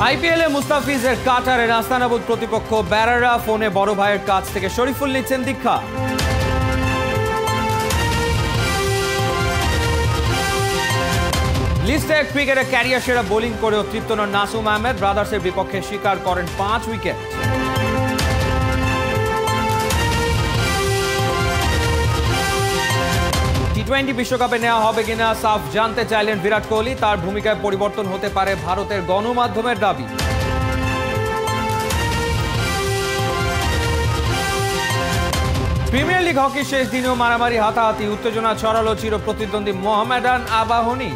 আইপিএলে মুস্তাফিজের কাটারে নাস্তানাবুদ প্রতিপক্ষ ব্যারারা ফোনে বড় ভাইয়ের কাছ থেকে শরীফুল নিচ্ছেন দীক্ষা। লিস্টে ক্রিকেটে ক্যারিয়ার সেরা বোলিং করেও তৃপ্ত নন নাসুম আহমেদ, ব্রাদার্সের বিপক্ষে শিকার করেন 5 উইকেট। টি-20 বিশ্বকাপে নেওয়া হবে কিনা সাফ জানতে চাইলেন বিরাট কোহলি, তার ভূমিকায় পরিবর্তন হতে পারে ভারতের গণমাধ্যমের দাবি। প্রিমিয়ার লিগ হকির শেষ দিনেও মারামারি হাতাহাতি, উত্তেজনা ছড়ালো চির প্রতিদ্বন্দ্বী মোহামেডান আবাহনী।